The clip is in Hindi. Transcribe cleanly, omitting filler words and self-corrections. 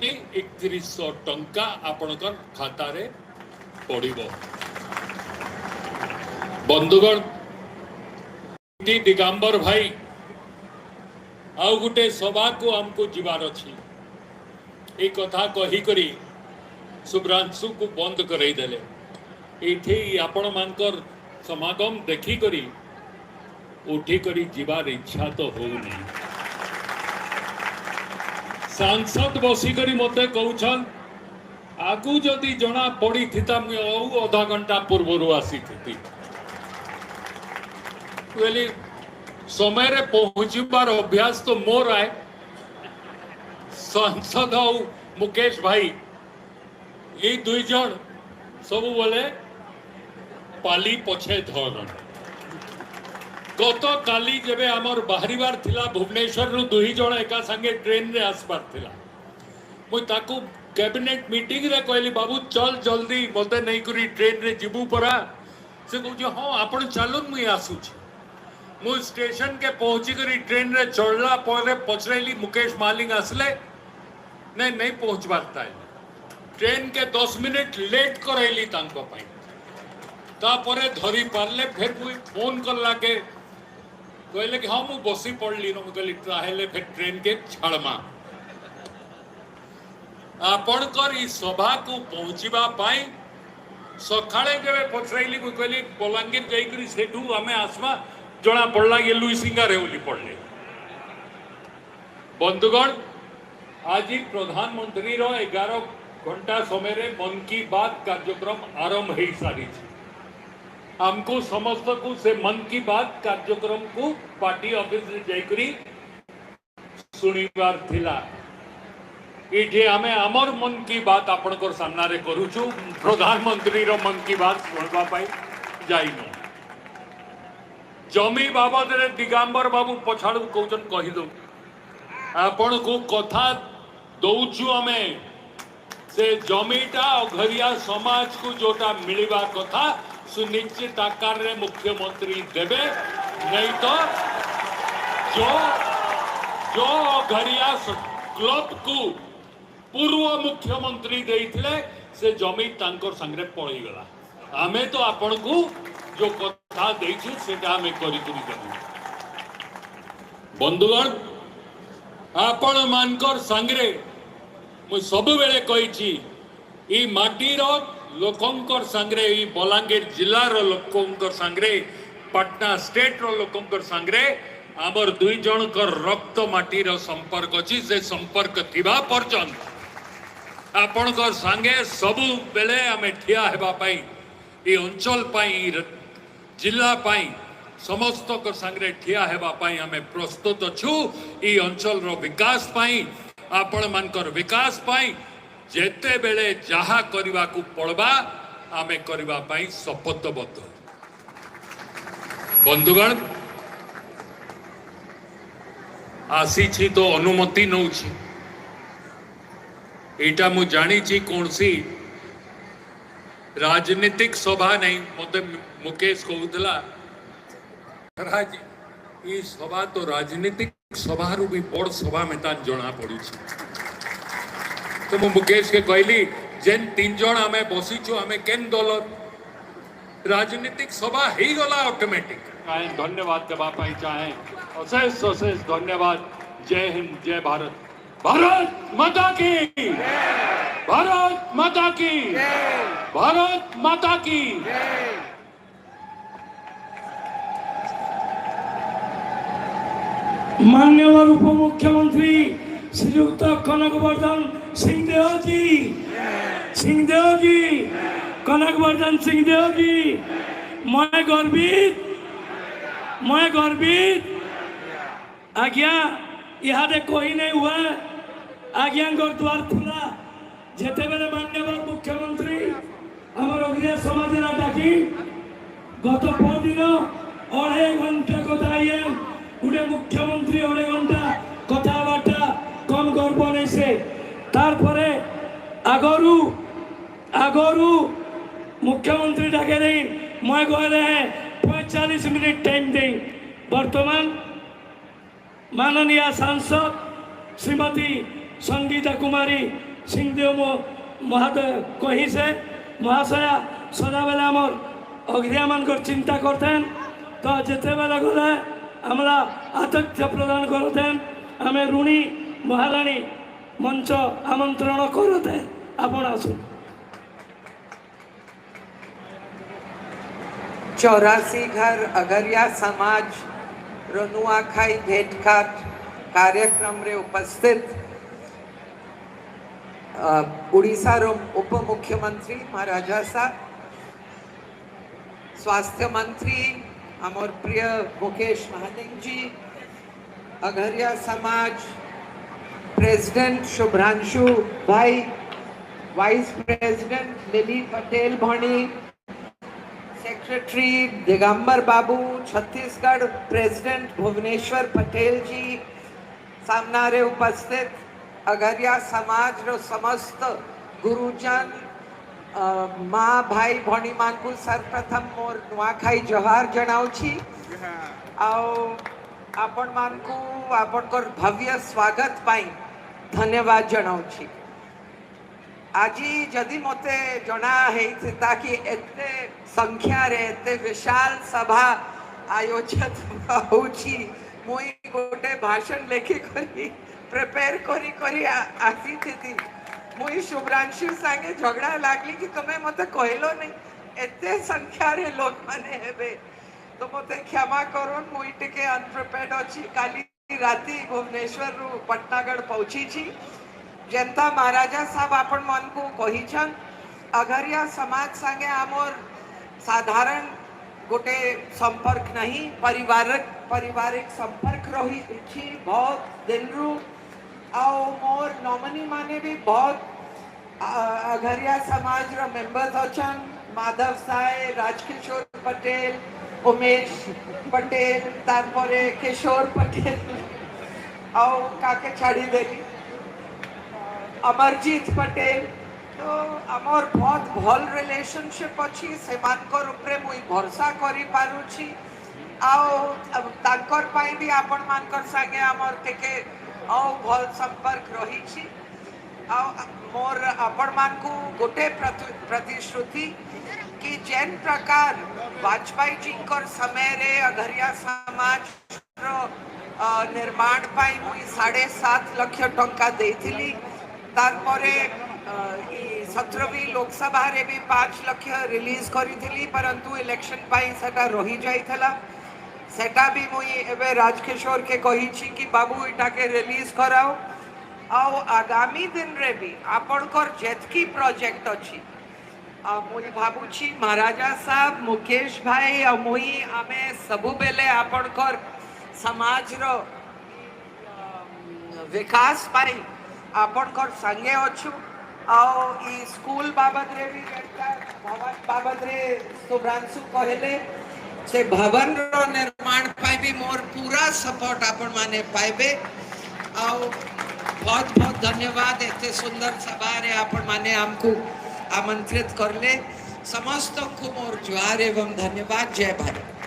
3100 टंका आपणकर खाता रे पड़िबो। बंधुगण दिगंबर भाई आउ गुटे सभा को हमको जीवार अच्छी ये कथा कही करी शुभ्रांशु को बंद करई देले। एठी आपण मानकर समागम देखी करी उठी करी जीवार इच्छा तो होउनी। सांसद बसी करी मते कहउछन आगु जदि जना पड़ी थिता मु आधा घंटा पूर्व आसी थी बोली समय रे पहुंचबार अभ्यास तो मोर आए। सांसद और मुकेश भाई ये दुई जन सब बोले पाली पछे धरन। गत काली जेबे आमर बाहरिबार थिला भुवनेश्वर रु दुई जन एका संगे ट्रेन रे आसबार थिला मु ताकू कैबिनेट मीटिंग रे कहली बाबू चल जल्दी मते नहीं करी ट्रेन रे जिबू परा से कहू हाँ आपण चलुन मुई आसुची। मु स्टेशन के पहुंची करी ट्रेन रे चढ़ला पर पचरैली मुकेश मालिक आसले नहीं नहीं पहुंचबार ताई ट्रेन के 10 मिनट लेट करैली तांको पाई तापरे धरी पारले फिर मुई फोन करला के कहले कि हाँ मु बसी पड़ली न कहली ताहेले फिर ट्रेन के छाड़मा आपणकर ई सभा को पहुंचीबा पाई सकाळे जेबे पचरैली मु कहली बलांगीर जाई करी सेठू हमें आसमा जना पड़ला ये लुई सिंगार हेउली पड़ले। बंधुगण आज प्रधानमंत्री 11 घंटा समय रे मन की बात कार्यक्रम आरंभ हो सारी हमको समस्त को से मन की बात कार्यक्रम को पार्टी ऑफिस रे जाइकरी सुनिबार थिला। इठे हमें आमर मन की बात आपनकर सामना रे करूछु प्रधानमंत्री रो मन की बात सुनबा पाई जाइनो। जमी बाबद रे दिगंबर बाबू पछाड़ू कहउछन कहि दो आपण को कथा दउछु हमें से जमीटा घरिया समाज को जोटा मिलवा कथा सुनिश्चित आकार रे मुख्यमंत्री देवे नहीं तो जो जो घरिया क्लब को पूर्व मुख्यमंत्री देइथिले से जमी तांकर संगे पड़ी गला। आमे तो आपण को जो कथा देइछु सेटा हमें करी करी देबु। बंधुगण आपण मानकर संगे मु सब बेले कहिछि ई माटीर लोकंकर संगे ई बलांगीर जिला रो लोकंकर संगे पटना स्टेट रो लोकंकर संगे आमर दुई जन कर रक्त माटीर संपर्क अछि। से संपर्क थिबा पर्यंत आपणकर संगे सबु बेले आमे ठिया हेबा पाई ई अंचल पाई जिला पाई समस्त को संगे ठिया हेबा पाई आमे प्रस्तुत अछु। ई अंचल रो विकास पाई आपण मानकर विकास पाई जेते बेले जहा करबा को पड़बा आमे करबा पाई शपथबद्ध। बंधुगण आसी छी तो अनुमति नउछि एटा मु जानी छी कोनसी राजनीतिक सभा नहीं मते मुकेश कहउतला राज ई सभा तो राजनीतिक सभा रु भी बड़ सभा में ता जना पड़ी तो मु मुकेश के कहली जेन 3 जन हमें बसी छु हमें केन दल राजनीतिक सभा ही गला ऑटोमेटिक। धन्यवाद देवा पाई चाहे अशेष अशेष धन्यवाद। जय हिंद जय भारत। भारत माता की भारत माता की भारत माता की। माननीय उप मुख्यमंत्री श्रीयुक्त कनकवर्धन सिंहदेव जी कनकवर्धन सिंहदेव जी मैं गर्वित आज्ञा इहादे कोई नहीं हुआ आज्ञा द्वार खुला जेते बेले माननीय मुख्यमंत्री आमर अग्रिया समाज डाकी गत परदिन 2.5 घंटा कथा ये गोटे मुख्यमंत्री 2.5 घंटा कथबार्ता कम गर्व नहीं से तारपरे आगरू मुख्यमंत्री डाके नहीं मैं कहले 45 मिनट टाइम दे। वर्तमान माननीय सांसद श्रीमती संगीता कुमारी सिंहदेव महादय कही से महाशया सदाबेले आमर अग्रिया मान चिंता करते तो जिते बेले गले आमरा आतिथ्य प्रदान करते आम ऋणी महाराणी मंच आमंत्रण करते आपण आसु 84 घर अगरिया समाज रो नुआखाई भेंटघाट कार्यक्रम रे उपस्थित उड़ीसा रो उप मुख्यमंत्री महाराजा साहब, स्वास्थ्य मंत्री हमर प्रिय मुकेश महादेव जी, अगरिया समाज प्रेसिडेंट शुभ्रांशु भाई, वाइस प्रेसिडेंट लिली पटेल भणी, सेक्रेटरी दिगंबर बाबू, छत्तीसगढ़ प्रेसिडेंट भुवनेश्वर पटेल जी, सामनारे उपस्थित अगरिया समाज रो समस्त गुरुजन माँ भाई भणी मानकु सर्वप्रथम मोर नुआखाई जोहार जनाउछि आपण मानकु आपणकर भव्य स्वागत पाई धन्यवाद जनाउछि। आजी जदि मते जना हेइथिता कि एते संख्या रे एते विशाल सभा आयोजित होउछि मुई गोटे भाषण लेखि करी प्रिपेयर करी करी आसी थी मुई शुभ्रांशु संगे झगड़ा लागली कि तुमे मते कहलो नहीं एते संख्या रे लोग माने हेबे तो मते क्षमा करोन मुई टिके अनप्रिपेयर्ड अछि। काली राती भुवनेश्वर रु पटनागढ़ पहुंची छी जनता महाराजा साहब आपण मन को कहिछन अगरिया समाज संगे आमोर साधारण गोटे संपर्क नहीं पारिवारिक संपर्क रही छी बहुत दिन रु आओ मोर नॉमिनी माने भी बहुत अगरिया समाज रो मेंबर्स अछन माधव साय, राजकिशोर पटेल, उमेश पटेल, तारपरे किशोर पटेल आओ काके छाड़ी देली अमरजीत पटेल तो आमर बहुत भल रिलेशनशिप अच्छी से मानकर ऊपर मुई भरोसा करी पारुछि आओ तांकर पाई भी आपण मानकर संगे आमर टिके आओ भल संपर्क रही छी आओ मोर आपण मानकु गोटे प्रतिश्रुति कि जेन प्रकार वाजपेयी जी कर समय रे अगरिया समाज रो निर्माण पाई मुई 7.5 लाख टंका देथिली तारपरे 17वीं लोकसभा रे भी 5 लाख रिलीज करी परंतु इलेक्शन पाई सेटा रही जाइथला सेटा भी मुई एबे राजकिशोर के कही छी कि बाबू इटा के रिलीज कराओ आओ आगामी दिन रे भी आपणकर जेतकी प्रोजेक्ट अछि मुई भाबुछि महाराजा साहब मुकेश भाई और मुई आमे सबु बेले आपणकर समाज रो विकास पाई आपणकर संगे अछु आओ ई स्कूल बाबत रे भी भवन बाबत रे शुभ्रांशु कहले से भवन रो निर्माण पाई भी मोर पूरा सपोर्ट आपण माने पाइबे आओ बहुत बहुत धन्यवाद एते सुंदर सभा रे आपण माने हमको आमंत्रित करले समस्त को मोर जोहार एवं धन्यवाद। जय भारत।